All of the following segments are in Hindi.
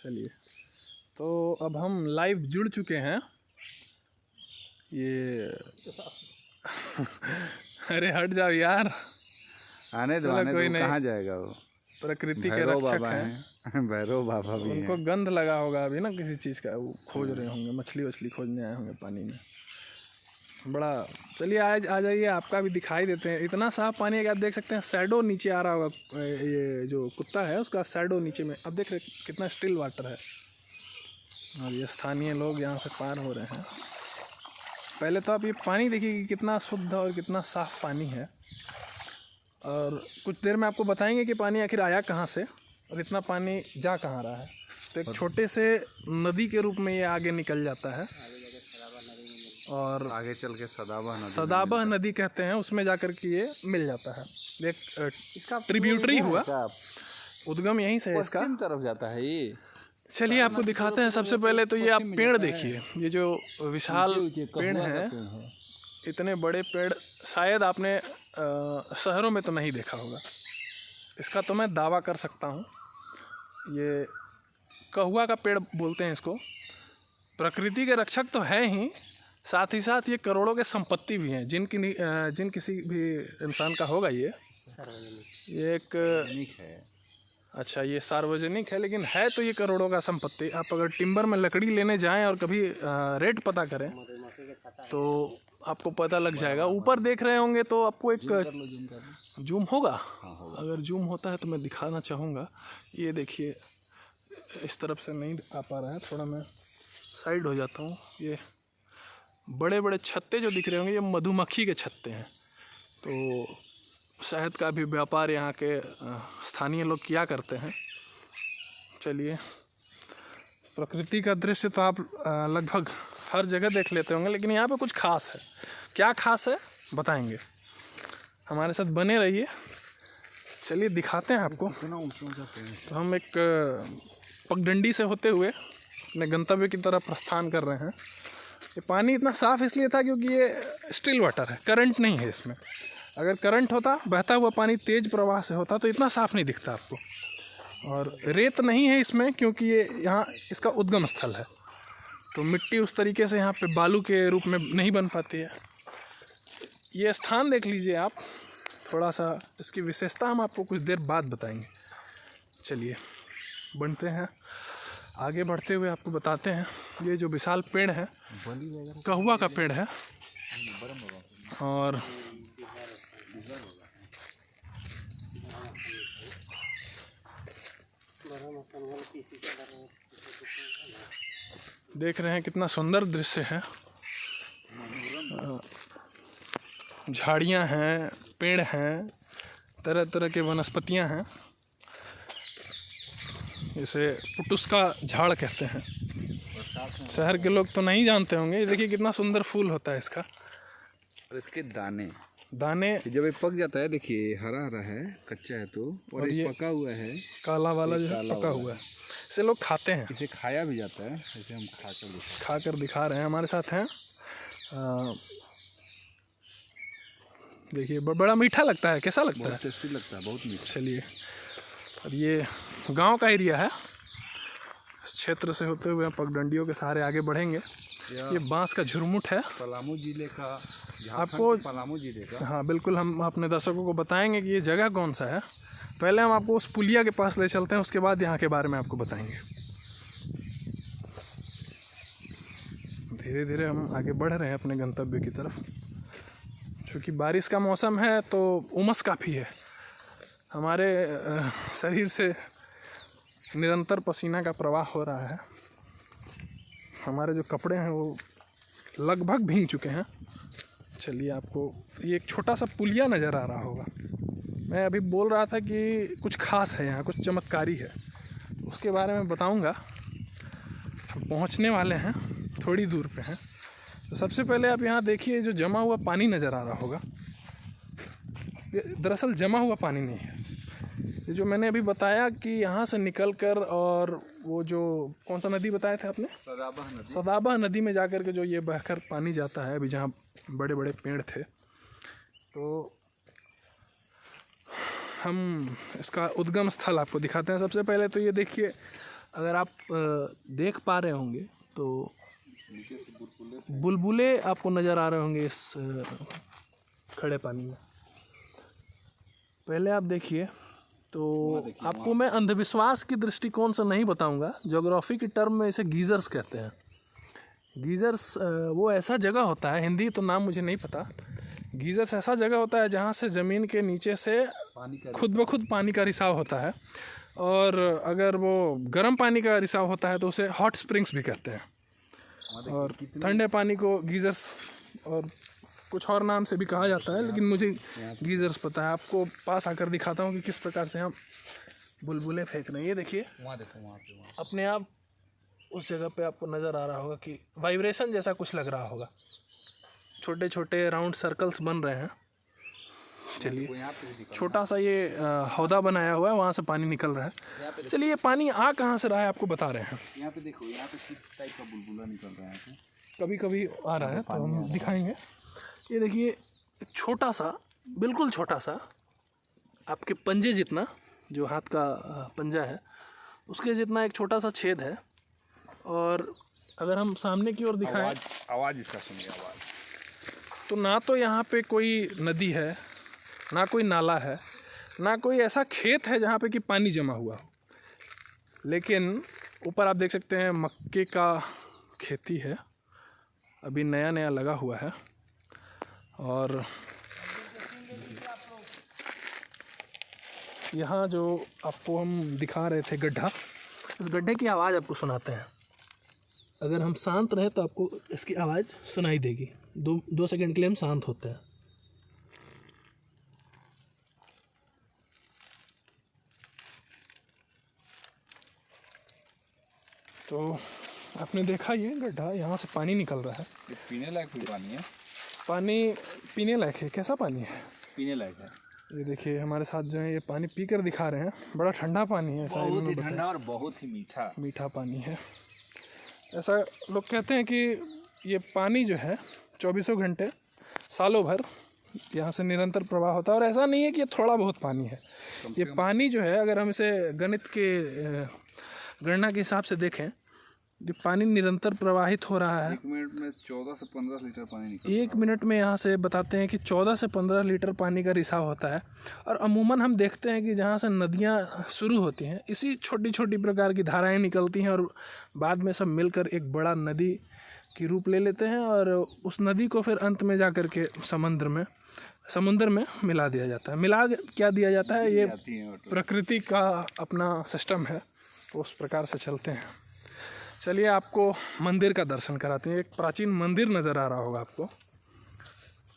चलिए, तो अब हम लाइव जुड़ चुके हैं। ये अरे हट जाओ यार, आने दो कोई नहीं, कहाँ जाएगा वो। प्रकृति के रक्षक हैं। भैरव बाबा भी उनको गंध लगा होगा अभी ना किसी चीज़ का, वो खोज रहे होंगे, मछली वछली खोजने आए होंगे पानी में। बड़ा, चलिए आज आ जाइए, आपका भी दिखाई देते हैं। इतना साफ पानी है कि आप देख सकते हैं, शैडो नीचे आ रहा होगा। ये जो कुत्ता है उसका शैडो नीचे में, अब देख रहे कितना स्टिल वाटर है। और ये स्थानीय लोग यहाँ से पार हो रहे हैं। पहले तो आप ये पानी देखिए कि कितना शुद्ध और कितना साफ़ पानी है। और कुछ देर में आपको बताएंगे कि पानी आखिर आया कहाँ से और इतना पानी जा कहाँ रहा है। तो एक छोटे से नदी के रूप में ये आगे निकल जाता है और आगे चल के सदाबह नदी कहते हैं, उसमें जाकर के ये मिल जाता है। एक इसका ट्रिब्यूटरी हुआ, उद्गम यहीं से है इसका, तरफ जाता है ये। चलिए आपको दिखाते हैं। सबसे पहले तो ये आप पेड़ देखिए, ये जो विशाल पेड़ है, इतने बड़े पेड़ शायद आपने शहरों में तो नहीं देखा होगा। इसका तो मैं दावा कर सकता हूँ। ये कहुआ का पेड़ बोलते हैं इसको। प्रकृति के रक्षक तो है ही, साथ ही साथ ये करोड़ों के संपत्ति भी हैं। जिन किसी भी इंसान का होगा ये एक है। अच्छा, ये सार्वजनिक है, लेकिन है तो ये करोड़ों का संपत्ति। आप अगर टिम्बर में लकड़ी लेने जाएं और कभी रेट पता करें तो आपको पता लग जाएगा। ऊपर देख रहे होंगे तो आपको एक जूम होगा, अगर जूम होता है तो मैं दिखाना चाहूँगा। ये देखिए, इस तरफ से नहीं आ पा रहा है, थोड़ा मैं साइड हो जाता हूँ। ये बड़े बड़े छत्ते जो दिख रहे होंगे, ये मधुमक्खी के छत्ते हैं। तो शहद का भी व्यापार यहाँ के स्थानीय लोग किया करते हैं। चलिए, प्रकृति का दृश्य तो आप लगभग हर जगह देख लेते होंगे, लेकिन यहाँ पे कुछ खास है। क्या खास है बताएंगे, हमारे साथ बने रहिए। चलिए दिखाते हैं आपको। तो हम एक पगडंडी से होते हुए अपने गंतव्य की तरफ प्रस्थान कर रहे हैं। ये पानी इतना साफ़ इसलिए था क्योंकि ये स्टिल वाटर है, करंट नहीं है इसमें। अगर करंट होता, बहता हुआ पानी तेज़ प्रवाह से होता तो इतना साफ़ नहीं दिखता आपको। और रेत नहीं है इसमें क्योंकि ये यहाँ इसका उद्गम स्थल है, तो मिट्टी उस तरीके से यहाँ पे बालू के रूप में नहीं बन पाती है। ये स्थान देख लीजिए आप, थोड़ा सा इसकी विशेषता हम आपको कुछ देर बाद बताएंगे। चलिए बढ़ते हैं, आगे बढ़ते हुए आपको बताते हैं। ये जो विशाल पेड़ है कहुआ का पेड़ है, और देख रहे हैं कितना सुंदर दृश्य है। झाड़ियाँ हैं, पेड़ हैं, तरह तरह के वनस्पतियाँ हैं। इसे पुटुस का झाड़ कहते हैं। शहर के लोग तो नहीं जानते होंगे। ये देखिए कितना सुंदर फूल होता है इसका। और इसके दाने जब ये पक जाता है, देखिए हरा हरा है, कच्चा है तो, और ये पका हुआ है, काला वाला जो है पका हुआ है। इसे लोग खाते हैं, इसे खाया भी जाता है। इसे हम खाकर दिखा रहे हैं। हमारे साथ हैं, देखिए बड़ा मीठा लगता है। कैसा लगता है? टेस्टी लगता है, बहुत मीठा। चलिए, और ये गांव का एरिया है। इस क्षेत्र से होते हुए पगडंडियों के सहारे आगे बढ़ेंगे। ये बांस का झुरमुट है, पलामू जिले का, आपको पलामू जिले का। हाँ बिल्कुल, हम अपने दर्शकों को बताएंगे कि ये जगह कौन सा है। पहले हम आपको उस पुलिया के पास ले चलते हैं, उसके बाद यहाँ के बारे में आपको बताएंगे। धीरे धीरे हम आगे बढ़ रहे हैं अपने गंतव्य की तरफ। क्योंकि बारिश का मौसम है तो उमस काफ़ी है, हमारे शरीर से निरंतर पसीना का प्रवाह हो रहा है। हमारे जो कपड़े हैं वो लगभग भीग चुके हैं। चलिए, आपको ये एक छोटा सा पुलिया नज़र आ रहा होगा। मैं अभी बोल रहा था कि कुछ खास है यहाँ, कुछ चमत्कारी है, उसके बारे में बताऊँगा। हम पहुँचने वाले हैं, थोड़ी दूर पे हैं। तो सबसे पहले आप यहाँ देखिए, जो जमा हुआ पानी नज़र आ रहा होगा, ये दरअसल जमा हुआ पानी नहीं है। ये जो मैंने अभी बताया कि यहाँ से निकलकर, और वो जो कौन सा नदी बताया था आपने, सदाबह नदी में जाकर के जो ये बहकर पानी जाता है, अभी जहाँ बड़े बड़े पेड़ थे। तो हम इसका उद्गम स्थल आपको दिखाते हैं। सबसे पहले तो ये देखिए, अगर आप देख पा रहे होंगे तो बुलबुले आपको नज़र आ रहे होंगे इस खड़े पानी में। पहले आप देखिए, तो आपको मैं अंधविश्वास की दृष्टिकोण से नहीं बताऊंगा, ज्योग्राफी की टर्म में इसे गीज़र्स कहते हैं। गीज़र्स वो ऐसा जगह होता है, हिंदी तो नाम मुझे नहीं पता, गीज़र्स ऐसा जगह होता है जहाँ से ज़मीन के नीचे से खुद ब खुद पानी का रिसाव होता है, और अगर वो गर्म पानी का रिसाव होता है तो उसे हॉट स्प्रिंग्स भी कहते हैं, और ठंडे पानी को गीज़र्स और कुछ और नाम से भी कहा जाता है, लेकिन मुझे गीज़र्स पता है। आपको पास आकर दिखाता हूँ कि किस प्रकार से हम बुलबुलें फेंक रहे हैं। ये देखिए, अपने आप उस जगह पे आपको नज़र आ रहा होगा कि वाइब्रेशन जैसा कुछ लग रहा होगा, छोटे छोटे राउंड सर्कल्स बन रहे हैं। चलिए, छोटा सा ये हौदा बनाया हुआ है, वहाँ से पानी निकल रहा है। चलिए, ये पानी आ कहाँ से रहा है आपको बता रहे हैं। यहाँ पे देखो, यहाँ पे किस टाइप का बुलबुला निकल रहा है। कभी कभी आ रहा है तो हम दिखाएंगे। ये देखिए, एक छोटा सा, बिल्कुल छोटा सा, आपके पंजे जितना, जो हाथ का पंजा है उसके जितना एक छोटा सा छेद है, और अगर हम सामने की ओर दिखाएं, आवाज़ इसका सुनिए, आवाज़ तो ना तो यहाँ पे कोई नदी है, ना कोई नाला है, ना कोई ऐसा खेत है जहाँ पे कि पानी जमा हुआ हो, लेकिन ऊपर आप देख सकते हैं मक्के का खेती है, अभी नया नया लगा हुआ है। और यहाँ जो आपको हम दिखा रहे थे गड्ढा, इस गड्ढे की आवाज़ आपको सुनाते हैं। अगर हम शांत रहें तो आपको इसकी आवाज़ सुनाई देगी। दो सेकंड के लिए हम शांत होते हैं। तो आपने देखा ये गड्ढा, यहाँ से पानी निकल रहा है। ये पीने लायक कोई पानी है? पानी पीने लायक है। कैसा पानी है? पीने लायक है। ये देखिए, हमारे साथ जो है ये पानी पीकर दिखा रहे हैं, बड़ा ठंडा पानी है, ऐसा बहुत ही ठंडा और बहुत ही मीठा पानी है। ऐसा लोग कहते हैं कि ये पानी जो है 24 घंटे सालों भर यहाँ से निरंतर प्रवाह होता है, और ऐसा नहीं है कि ये थोड़ा बहुत पानी है। ये पानी जो है, अगर हम इसे गणित के गणना के हिसाब से देखें, ये पानी निरंतर प्रवाहित हो रहा है। 1 मिनट में 14 से 15 लीटर पानी निकलता है। 1 मिनट में यहाँ से बताते हैं कि 14 से 15 लीटर पानी का रिसाव होता है। और अमूमन हम देखते हैं कि जहाँ से नदियाँ शुरू होती हैं, इसी छोटी छोटी प्रकार की धाराएं निकलती हैं, और बाद में सब मिलकर एक बड़ा नदी की रूप ले लेते हैं, और उस नदी को फिर अंत में जा कर के समुद्र में मिला दिया जाता है। मिला क्या दिया जाता है, ये प्रकृति का अपना सिस्टम है, उस प्रकार से चलते हैं। चलिए, आपको मंदिर का दर्शन कराते हैं। एक प्राचीन मंदिर नज़र आ रहा होगा आपको।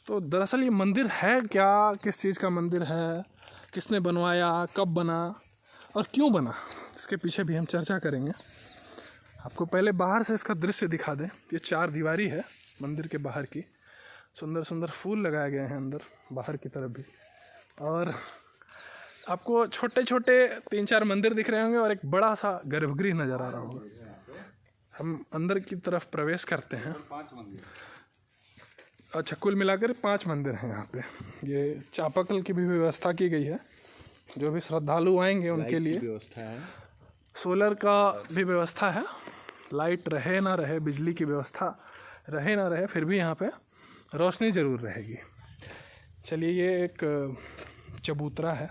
तो दरअसल ये मंदिर है क्या, किस चीज़ का मंदिर है, किसने बनवाया, कब बना और क्यों बना, इसके पीछे भी हम चर्चा करेंगे। आपको पहले बाहर से इसका दृश्य दिखा दें। ये 4 दीवारी है मंदिर के बाहर की, सुंदर सुंदर फूल लगाए गए हैं अंदर, बाहर की तरफ भी, और आपको छोटे छोटे 3-4 मंदिर दिख रहे होंगे, और एक बड़ा सा गर्भगृह नज़र आ रहा होगा। हम अंदर की तरफ प्रवेश करते हैं। 5 मंदिर, अच्छा, कुल मिलाकर 5 मंदिर हैं यहाँ पे। ये चापाकल की भी व्यवस्था की गई है, जो भी श्रद्धालु आएंगे उनके लिए व्यवस्था है। सोलर का भी व्यवस्था है। लाइट रहे ना रहे, बिजली की व्यवस्था रहे ना रहे, फिर भी यहाँ पे रोशनी ज़रूर रहेगी। चलिए, ये एक चबूतरा है,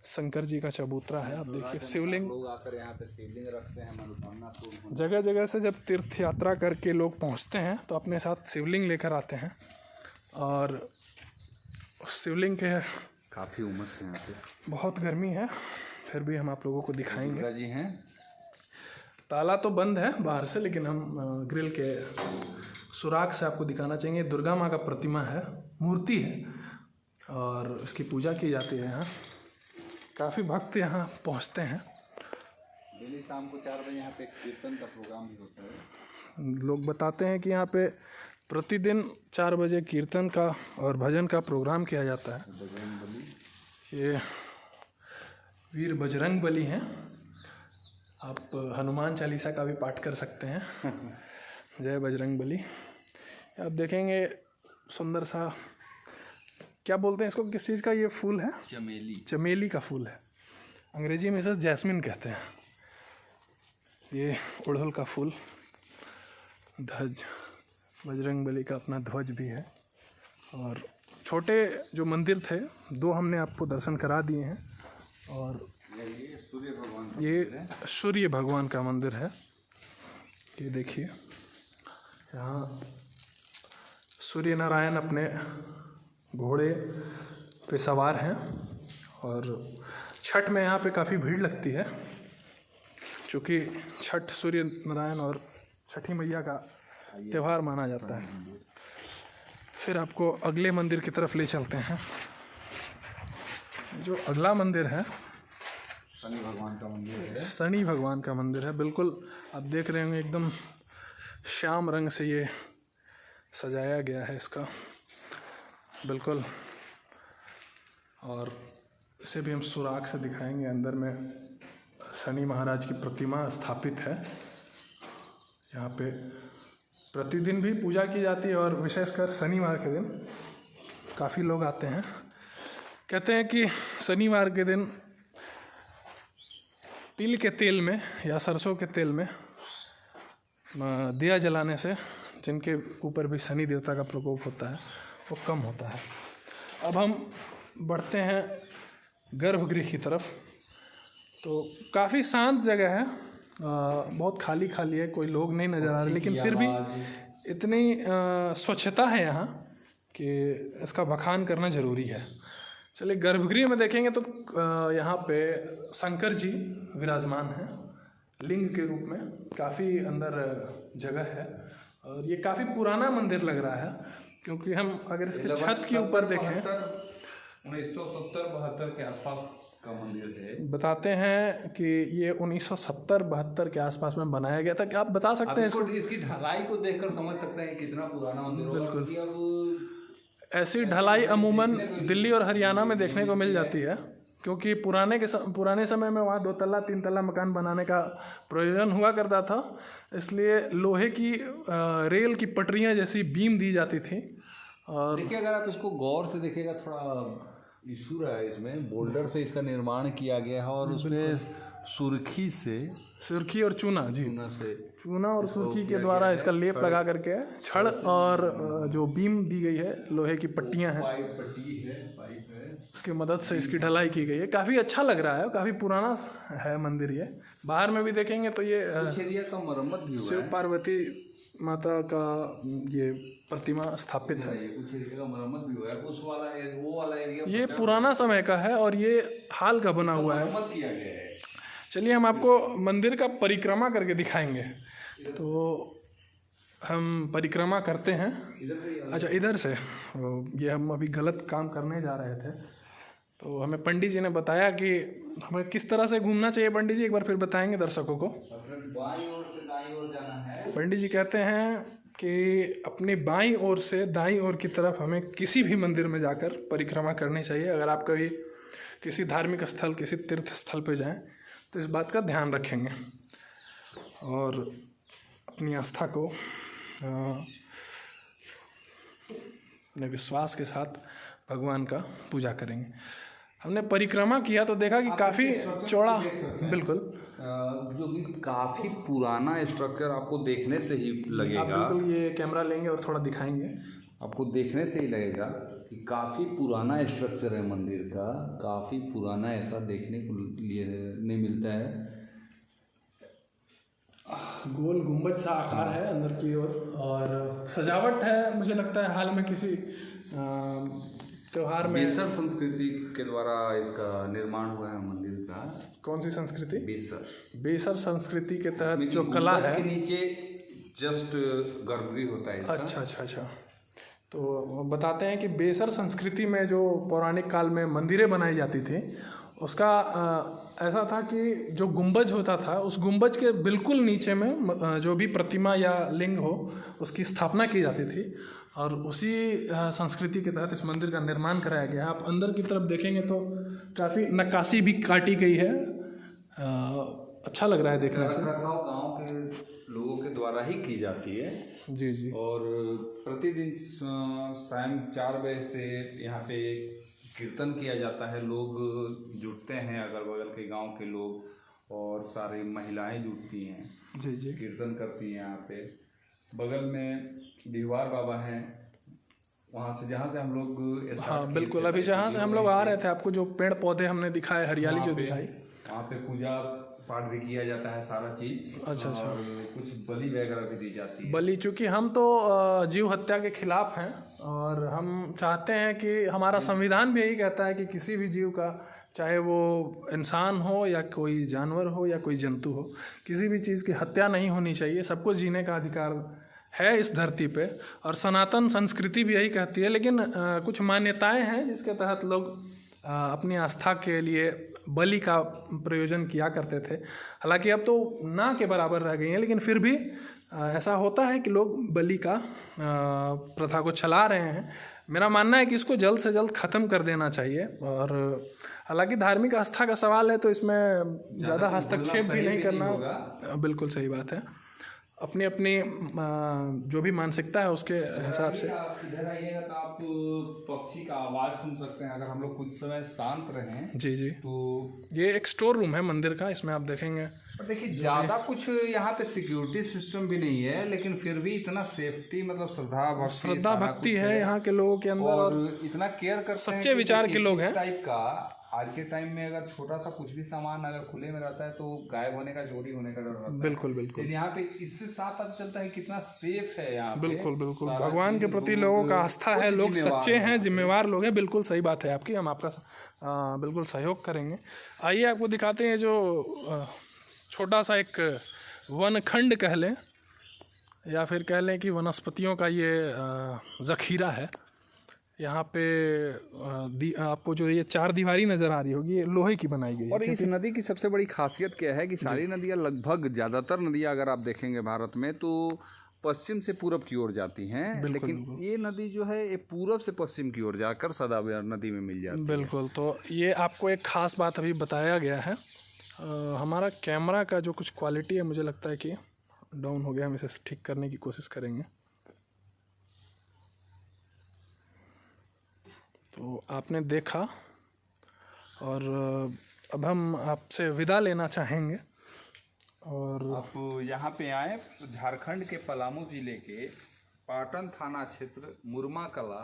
शंकर जी का चबूतरा है। आप देखिए, शिवलिंग, लोग आकर यहाँ पे शिवलिंग रखते हैं, मनोकामना पूर्ण। जगह जगह से जब तीर्थ यात्रा करके लोग पहुँचते हैं तो अपने साथ शिवलिंग लेकर आते हैं, और उस शिवलिंग के काफ़ी उमस है यहाँ पे, बहुत गर्मी है, फिर भी हम आप लोगों को दिखाएंगे। दुर्गा जी हैं। ताला तो बंद है बाहर से, लेकिन हम ग्रिल के सुराख से आपको दिखाना चाहेंगे। दुर्गा माँ का प्रतिमा है, मूर्ति है, और उसकी पूजा की जाती है। यहाँ काफ़ी भक्त यहाँ पहुँचते हैं। डेली शाम को 4 बजे यहाँ पे कीर्तन का प्रोग्राम भी होता है। लोग बताते हैं कि यहाँ पे प्रतिदिन 4 बजे कीर्तन का और भजन का प्रोग्राम किया जाता है। बजरंग बली, ये वीर बजरंग बली हैं। आप हनुमान चालीसा का भी पाठ कर सकते हैं। जय बजरंग बली। आप देखेंगे सुंदर सा, क्या बोलते हैं इसको, किस चीज़ का ये फूल है? चमेली। चमेली का फूल है, अंग्रेजी में इसे जैस्मिन कहते हैं। ये उड़हुल का फूल, ध्वज, बजरंगबली का अपना ध्वज भी है। और छोटे जो मंदिर थे 2 हमने आपको दर्शन करा दिए हैं। और ये सूर्य भगवान का मंदिर है। ये देखिए, यहाँ सूर्य नारायण अपने घोड़े पे सवार हैं। और छठ में यहाँ पे काफ़ी भीड़ लगती है, क्योंकि छठ सूर्य नारायण और छठी मैया का त्यौहार माना जाता है। फिर आपको अगले मंदिर की तरफ ले चलते हैं। जो अगला मंदिर है शनि भगवान का मंदिर है। शनि भगवान का मंदिर है, बिल्कुल आप देख रहे होंगे एकदम श्याम रंग से ये सजाया गया है इसका, बिल्कुल। और इसे भी हम सुराग से दिखाएंगे। अंदर में शनि महाराज की प्रतिमा स्थापित है। यहाँ पे प्रतिदिन भी पूजा की जाती है और विशेषकर शनिवार के दिन काफ़ी लोग आते हैं। कहते हैं कि शनिवार के दिन तिल के तेल में या सरसों के तेल में दिया जलाने से जिनके ऊपर भी शनि देवता का प्रकोप होता है वो कम होता है। अब हम बढ़ते हैं गर्भगृह की तरफ। तो काफ़ी शांत जगह है, बहुत खाली खाली है, कोई लोग नहीं नज़र आ रहे, लेकिन फिर भी इतनी स्वच्छता है यहाँ कि इसका बखान करना ज़रूरी है। चलिए गर्भगृह में देखेंगे तो यहाँ पे शंकर जी विराजमान हैं लिंग के रूप में। काफ़ी अंदर जगह है और ये काफ़ी पुराना मंदिर लग रहा है, क्योंकि हम अगर इसके छत के ऊपर देखें 1970-72 के आसपास का मंदिर है। बताते हैं कि ये 1970-72 के आसपास में बनाया गया था। क्या आप बता सकते हैं इसकी ढलाई को देखकर समझ सकते हैं कितना पुराना मंदिर होगा। बिल्कुल। अब ऐसी ढलाई अमूमन दिल्ली और हरियाणा में देखने को मिल जाती है, क्योंकि पुराने समय में वहाँ 2 तल्ला 3 तल्ला मकान बनाने का प्रयोजन हुआ करता था, इसलिए लोहे की रेल की पटरियाँ जैसी बीम दी जाती थी। और देखिए, अगर आप इसको गौर से देखिएगा, थोड़ा इशू रहा है इसमें। बोल्डर से इसका निर्माण किया गया है और उसमें सुर्खी और चूना, जी चूना और सुर्खी के द्वारा इसका लेप लगा करके छड़ और जो बीम दी गई है, लोहे की पट्टियाँ हैं, उसकी मदद से इसकी ढलाई की गई है। काफ़ी अच्छा लग रहा है, काफ़ी पुराना है मंदिर ये। बाहर में भी देखेंगे तो ये एरिया का मरम्मत भी हुआ है। शिव पार्वती माता का ये प्रतिमा स्थापित है। कुछ एरिया का मरम्मत भी हुआ है। वो वाला एरिया ये पुराना समय का है और ये हाल का बना हुआ है। मरम्मत किया गया है। चलिए हम आपको मंदिर का परिक्रमा करके दिखाएंगे। तो हम परिक्रमा करते हैं। अच्छा, इधर से ये हम अभी गलत काम करने जा रहे थे, तो हमें पंडित जी ने बताया कि हमें किस तरह से घूमना चाहिए। पंडित जी एक बार फिर बताएंगे दर्शकों को। बाईं ओर से दाईं ओर जाना है। पंडित जी कहते हैं कि अपनी बाईं ओर से दाईं ओर की तरफ हमें किसी भी मंदिर में जाकर परिक्रमा करनी चाहिए। अगर आप कभी किसी धार्मिक स्थल, किसी तीर्थ स्थल पर जाएं तो इस बात का ध्यान रखेंगे और अपनी आस्था को अपने विश्वास के साथ भगवान का पूजा करेंगे। हमने परिक्रमा किया तो देखा कि काफ़ी चौड़ा, बिल्कुल जो कि काफ़ी पुराना स्ट्रक्चर आपको देखने से ही लगेगा। आप बिल्कुल ये कैमरा लेंगे और थोड़ा दिखाएंगे, आपको देखने से ही लगेगा कि काफ़ी पुराना स्ट्रक्चर है मंदिर का। काफ़ी पुराना, ऐसा देखने को लिए नहीं मिलता है। गोल गुंबद सा आकार है अंदर की ओर और सजावट है, मुझे लगता है हाल में किसी त्योहार में। बेसर संस्कृति के द्वारा इसका निर्माण हुआ है मंदिर का। कौन सी संस्कृति? बेसर संस्कृति के तहत जो कला है, के नीचे जस्ट गर्भगृह होता है इसका। अच्छा। तो बताते हैं कि बेसर संस्कृति में जो पौराणिक काल में मंदिरें बनाई जाती थी, उसका ऐसा था कि जो गुंबज होता था, उस गुंबज के बिल्कुल नीचे में जो भी प्रतिमा या लिंग हो उसकी स्थापना की जाती थी और उसी संस्कृति के तहत इस मंदिर का निर्माण कराया गया। आप अंदर की तरफ देखेंगे तो काफ़ी नक्काशी भी काटी गई है। अच्छा लग रहा है देखने से। रखरखाव गाँव के लोगों के द्वारा ही की जाती है। जी। और प्रतिदिन शाम 4 बजे से यहाँ पे कीर्तन किया जाता है। लोग जुटते हैं, अगल बगल के गांव के लोग और सारी महिलाएं जुटती हैं। जी जी। कीर्तन करती हैं यहाँ पे। बगल में बिहवार बाबा हैं, वहाँ से जहाँ से हम लोग हाँ बिल्कुल, अभी जहाँ से हम लोग आ रहे थे आपको जो पेड़ पौधे हमने दिखाए, हरियाली जो दिखाई, वहाँ पे पूजा पाठ भी किया जाता है, सारा चीज़। अच्छा अच्छा। और कुछ बलि वगैरह भी दी जाती है। बलि, चूँकि हम तो जीव हत्या के खिलाफ हैं और हम चाहते हैं कि हमारा संविधान भी यही कहता है कि किसी भी जीव का, चाहे वो इंसान हो या कोई जानवर हो या कोई जंतु हो, किसी भी चीज़ की हत्या नहीं होनी चाहिए। सबको जीने का अधिकार है इस धरती पे, और सनातन संस्कृति भी यही कहती है। लेकिन कुछ मान्यताएं हैं जिसके तहत लोग अपनी आस्था के लिए बलि का प्रयोजन किया करते थे। हालांकि अब तो ना के बराबर रह गई हैं, लेकिन फिर भी ऐसा होता है कि लोग बलि का प्रथा को चला रहे हैं। मेरा मानना है कि इसको जल्द से जल्द ख़त्म कर देना चाहिए। और हालांकि धार्मिक आस्था का सवाल है तो इसमें ज़्यादा हस्तक्षेप भी नहीं करना, बिल्कुल सही बात है। अपनी अपनी जो भी मानसिकता है उसके हिसाब से। आप इधर आइएगा तो आप पक्षी का आवाज़ सुन सकते हैं। अगर हम लोग कुछ समय शांत रहें जी जी। तो ये एक स्टोर रूम है मंदिर का, इसमें आप देखेंगे। और देखिए ज़्यादा कुछ यहाँ पे सिक्योरिटी सिस्टम भी नहीं है, लेकिन फिर भी इतना सेफ्टी, मतलब श्रद्धा भक्ति है यहाँ के लोगों के अंदर, और इतना केयर करते हैं, सच्चे विचार के लोग हैं टाइप का। आज के टाइम में अगर छोटा सा कुछ भी सामान अगर खुले में रहता है तो गायब होने का, चोरी होने का डर रहता है। बिल्कुल बिल्कुल। लेकिन यहाँ पे इससे साफ पता चलता है कितना सेफ है यहाँ पे। बिल्कुल बिल्कुल, भगवान के प्रति लोगों का आस्था है, लोग सच्चे हैं, जिम्मेवार लोग हैं। बिल्कुल सही बात है आपकी, हम आपका बिल्कुल सहयोग करेंगे। आइए आपको दिखाते हैं जो छोटा सा एक वनखंड कह लें, या फिर कह लें कि वनस्पतियों का ये ज़ख़ीरा है। यहाँ पे आपको जो ये 4 दीवारी नज़र आ रही होगी, ये लोहे की बनाई गई है। और इस नदी की सबसे बड़ी खासियत क्या है कि सारी नदियाँ, लगभग ज़्यादातर नदियाँ अगर आप देखेंगे भारत में, तो पश्चिम से पूरब की ओर जाती हैं। लेकिन ये नदी जो है ये पूरब से पश्चिम की ओर जाकर सदाबहार नदी में मिल जाती है। बिल्कुल। तो ये आपको एक ख़ास बात अभी बताया गया है। हमारा कैमरा का जो कुछ क्वालिटी है, मुझे लगता है कि डाउन हो गया, हम इसे ठीक करने की कोशिश करेंगे। तो आपने देखा, और अब हम आपसे विदा लेना चाहेंगे। और आप यहाँ पे आए तो झारखंड के पलामू जिले के पाटन थाना क्षेत्र मुरमा कला,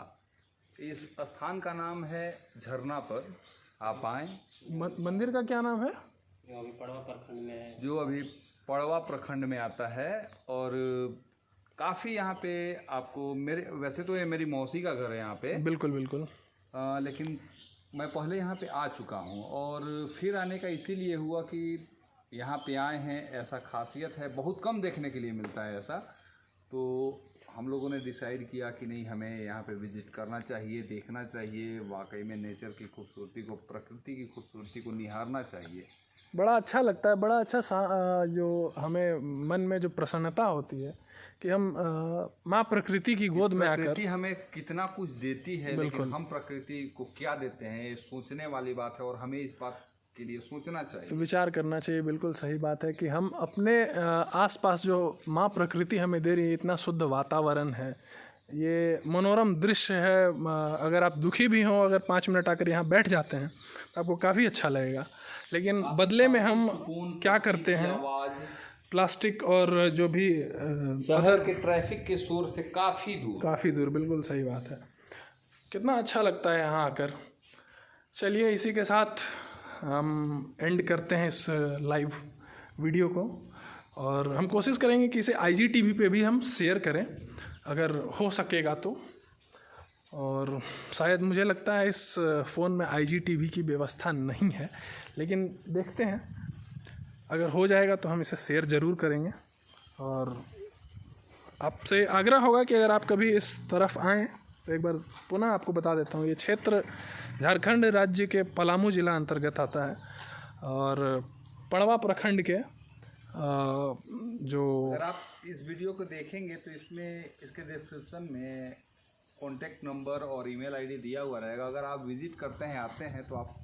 इस स्थान का नाम है झरना पर। आप आए। मंदिर का क्या नाम है? जो अभी पड़वा प्रखंड में आता है। और काफ़ी यहाँ पे आपको, मेरे वैसे तो ये मेरी मौसी का घर है यहाँ पे। बिल्कुल बिल्कुल। लेकिन मैं पहले यहाँ पे आ चुका हूँ, और फिर आने का इसीलिए हुआ कि यहाँ पे आए हैं, ऐसा खासियत है, बहुत कम देखने के लिए मिलता है ऐसा। तो हम लोगों ने डिसाइड किया कि नहीं, हमें यहाँ पे विज़िट करना चाहिए, देखना चाहिए, वाकई में नेचर की खूबसूरती को, प्रकृति की खूबसूरती को निहारना चाहिए। बड़ा अच्छा लगता है, बड़ा अच्छा जो हमें मन में जो प्रसन्नता होती है कि हम माँ प्रकृति की गोद में आकर, प्रकृति हमें कितना कुछ देती है, लेकिन हम प्रकृति को क्या देते हैं, ये सोचने वाली बात है। और हमें इस बात के लिए सोचना चाहिए, विचार करना चाहिए। बिल्कुल सही बात है कि हम अपने आसपास जो माँ प्रकृति हमें दे रही है, इतना शुद्ध वातावरण है, ये मनोरम दृश्य है। अगर आप दुखी भी हों, अगर 5 मिनट आकर यहाँ बैठ जाते हैं तो आपको काफ़ी अच्छा लगेगा। लेकिन बदले में हम क्या करते हैं, प्लास्टिक और जो भी शहर के ट्रैफिक के शोर से काफ़ी दूर। बिल्कुल सही बात है। कितना अच्छा लगता है यहाँ आकर। चलिए, इसी के साथ हम एंड करते हैं इस लाइव वीडियो को, और हम कोशिश करेंगे कि इसे IGTV पे भी हम शेयर करें अगर हो सकेगा तो। और शायद मुझे लगता है इस फ़ोन में IGTV की व्यवस्था नहीं है, लेकिन देखते हैं, अगर हो जाएगा तो हम इसे शेयर ज़रूर करेंगे। और आपसे आग्रह होगा कि अगर आप कभी इस तरफ आएँ तो एक बार पुनः आपको बता देता हूँ, ये क्षेत्र झारखंड राज्य के पलामू जिला अंतर्गत आता है, और पड़वा प्रखंड के जो, अगर आप इस वीडियो को देखेंगे तो इसमें, इसके डिस्क्रिप्शन में कॉन्टैक्ट नंबर और ईमेल आईडी दिया हुआ रहेगा। अगर आप विजिट करते हैं, आते हैं, तो आप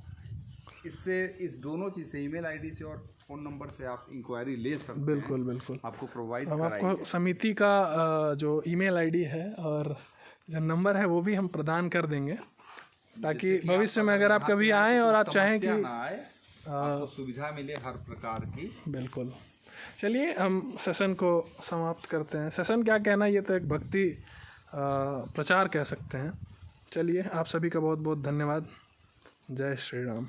इससे, इस दोनों चीज़ से, ईमेल आईडी से और फ़ोन नंबर से आप इंक्वायरी ले सकते हैं। बिल्कुल आपको प्रोवाइड हम आपको समिति का जो ईमेल आईडी है और जो नंबर है वो भी हम प्रदान कर देंगे, ताकि भविष्य में अगर आप कभी आएँ और आप चाहें कि आपको सुविधा मिले हर प्रकार की। बिल्कुल। चलिए हम सेशन को समाप्त करते हैं। सेशन क्या कहना, ये तो एक भक्ति प्रचार कह सकते हैं। चलिए आप सभी का बहुत बहुत धन्यवाद। जय श्री राम।